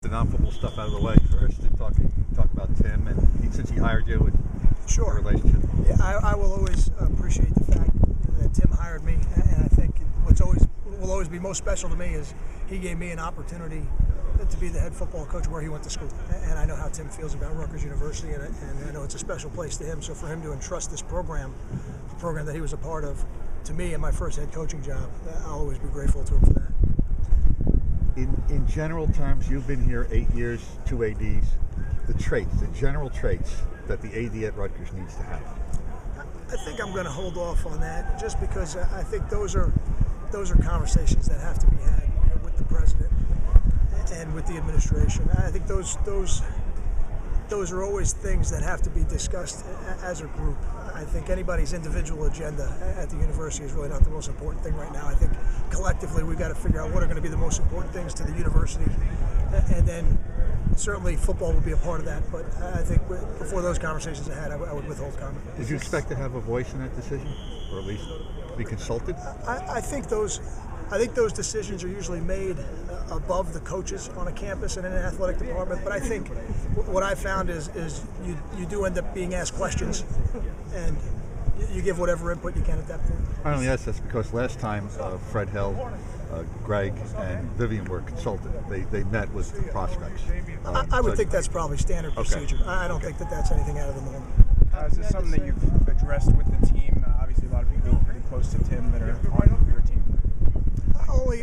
The non-football stuff out of the way first to talk about Tim and since he hired you and Sure. your relationship. Yeah, I will always appreciate the fact that Tim hired me, and I think will always be most special to me is he gave me an opportunity to be the head football coach where he went to school. And I know how Tim feels about Rutgers University, and I know it's a special place to him. So for him to entrust this program, the program that he was a part of, to me in my first head coaching job, I'll always be grateful to him for that. In general terms, you've been here 8 years, 2 ADs. The general traits that the AD at Rutgers needs to have. I think I'm going to hold off on that just because I think those are conversations that have to be had with the president and with the administration. I think those are always things that have to be discussed as a group. I think anybody's individual agenda at the university is really not the most important thing right now. I think collectively we've got to figure out what are going to be the most important things to the university, and then certainly football will be a part of that. But I think before those conversations are had, I would withhold comment. Did you expect to have a voice in that decision, or at least be consulted? I think those decisions are usually made above the coaches on a campus and in an athletic department. But I think what I found is you do end up being asked questions, and you give whatever input you can at that point. I only ask that's because last time Fred Hell, Greg, and Vivian were consulted. They met with the prospects. I would think that's probably standard procedure. I don't think that's anything out of the norm. Is this something that you've addressed with the team? Obviously, a lot of people are pretty close to Tim that are on your team.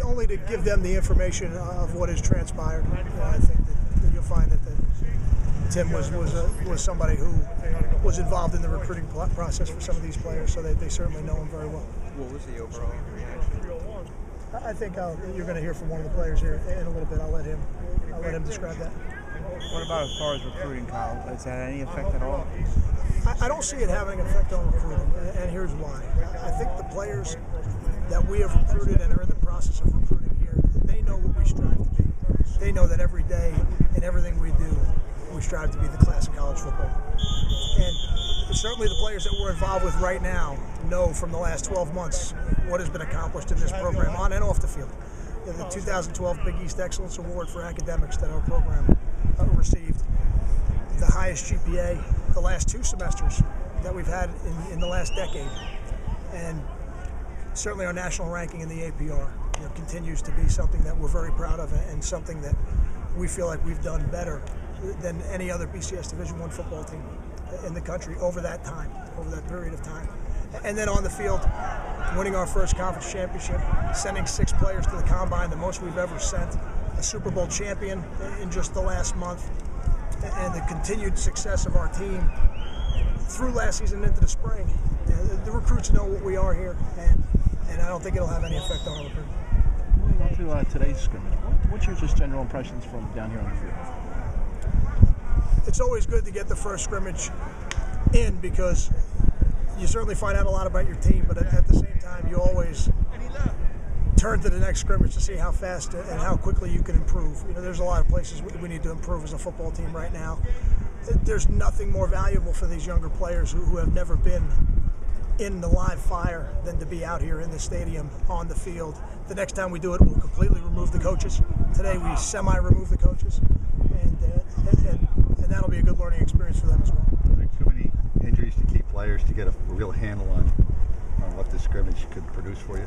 Only to give them the information of what has transpired. I think that you'll find that Tim was somebody who was involved in the recruiting process for some of these players, so they certainly know him very well. What was the overall reaction? I think you're going to hear from one of the players here in a little bit. I'll let him describe that. What about as far as recruiting, Kyle? Has that any effect at all? I don't see it having an effect on recruiting, and here's why. I think the players that we have recruited and are in the process of recruiting here, they know what we strive to be. They know that every day in everything we do, we strive to be the class of college football. And certainly the players that we're involved with right now know from the last 12 months what has been accomplished in this program on and off the field. The 2012 Big East Excellence Award for academics that our program received, the highest GPA the last 2 semesters that we've had in the last decade, and certainly our national ranking in the APR continues to be something that we're very proud of, and something that we feel like we've done better than any other BCS Division I football team in the country over that period of time. And then on the field, winning our first conference championship, sending 6 players to the combine, the most we've ever sent, a Super Bowl champion in just the last month, and the continued success of our team through last season into the spring. The recruits know what we are here, and I don't think it'll have any effect on our recruiting. Moving on to today's scrimmage, what's your just general impressions from down here on the field? It's always good to get the first scrimmage in because you certainly find out a lot about your team, but at the same time, you always turn to the next scrimmage to see how fast and how quickly you can improve. There's a lot of places we need to improve as a football team right now. There's nothing more valuable for these younger players who have never been in the live fire than to be out here in the stadium on the field. The next time we do it, we'll completely remove the coaches. Today we semi-remove the coaches, and that'll be a good learning experience for them as well. Are there too many injuries to key players to get a real handle on what this scrimmage could produce for you?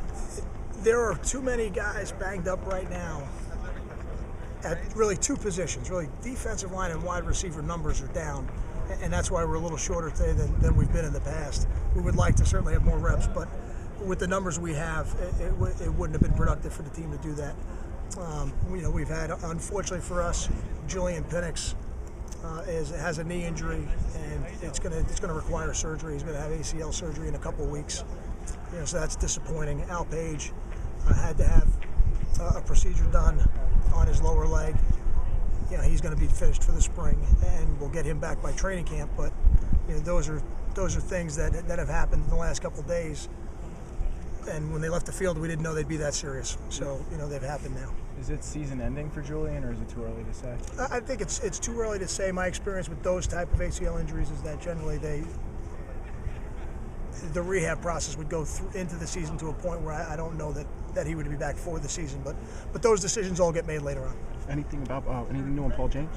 There are too many guys banged up right now at really 2 positions. Really, defensive line and wide receiver numbers are down, and that's why we're a little shorter today than we've been in the past. We would like to certainly have more reps, but with the numbers we have, it wouldn't have been productive for the team to do that. We've had, unfortunately for us, Julian Penix has a knee injury, and it's going to require surgery. He's going to have ACL surgery in a couple of weeks. So that's disappointing. Al Page had to have a procedure done on his lower leg. He's going to be finished for the spring, and we'll get him back by training camp. But those are things that have happened in the last couple of days. And when they left the field, we didn't know they'd be that serious. So they've happened now. Is it season ending for Julian, or is it too early to say? I think it's too early to say. My experience with those type of ACL injuries is that generally the rehab process would go into the season to a point where I don't know that he would be back for the season. But those decisions all get made later on. Anything new on Paul James?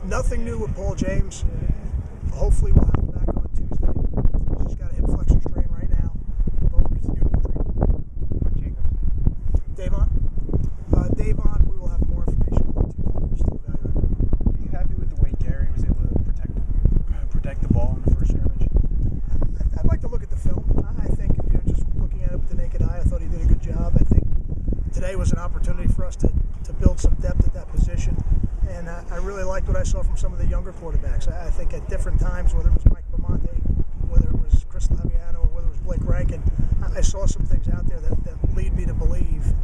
Nothing new with Paul James. Hopefully we'll have him back on Tuesday. He's just got a hip flexion strain right now, but we'll continue to treat him. Davon? Davon, we will have more information on Tuesday. We're still evaluating. Are you happy with the way Gary was able to protect the ball in the first scrimmage? I'd like to look at the film. I think, just looking at it with the naked eye, I thought he did a good job. I think today was an opportunity for us to build some depth at that position. And I really liked what I saw from some of the younger quarterbacks. I think at different times, whether it was Mike Bamonte, whether it was Chris Laviano, or whether it was Blake Rankin, I saw some things out there that lead me to believe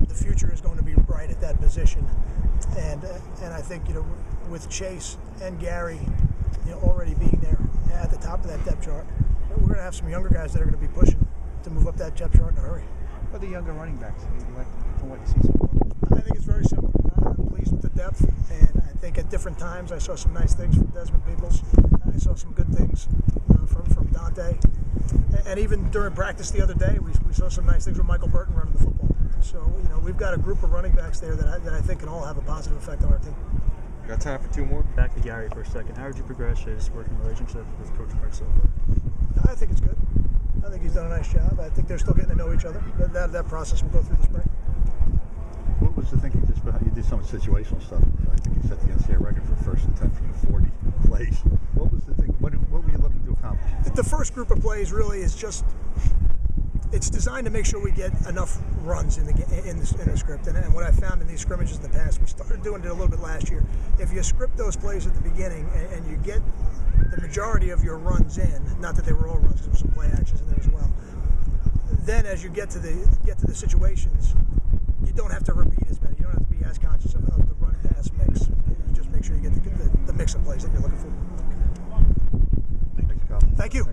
the future is going to be bright at that position. And I think, with Chase and Gary, already being there at the top of that depth chart, we're going to have some younger guys that are going to be pushing to move up that depth chart in a hurry. What are the younger running backs? Do you like from what you see so far? I think it's very similar. I'm pleased with the depth, and I think at different times I saw some nice things from Desmond Peoples. I saw some good things from Dante. And even during practice the other day, we saw some nice things with Michael Burton running the football. So, we've got a group of running backs there that I think can all have a positive effect on our team. Got time for two more? Back to Gary for a second. How would you progress his working relationship with Coach Marcel? I think it's good. I think he's done a nice job. I think they're still getting to know each other. That process will go through the spring. What was the thinking just behind, you did some situational stuff. I think you set the NCAA record for first and 10 from the 40 plays. What was the thing? What were you looking to accomplish? The first group of plays really is just, it's designed to make sure we get enough runs in the script. And what I found in these scrimmages in the past, we started doing it a little bit last year. If you script those plays at the beginning and you get the majority of your runs in, not that they were all runs, there were some play actions in there as well. Then as you get to the situations, you don't have to repeat as many. You don't have to be as conscious of the run pass mix. You just make sure you get the mix of plays that you're looking for. Thanks, Kyle. Thank you.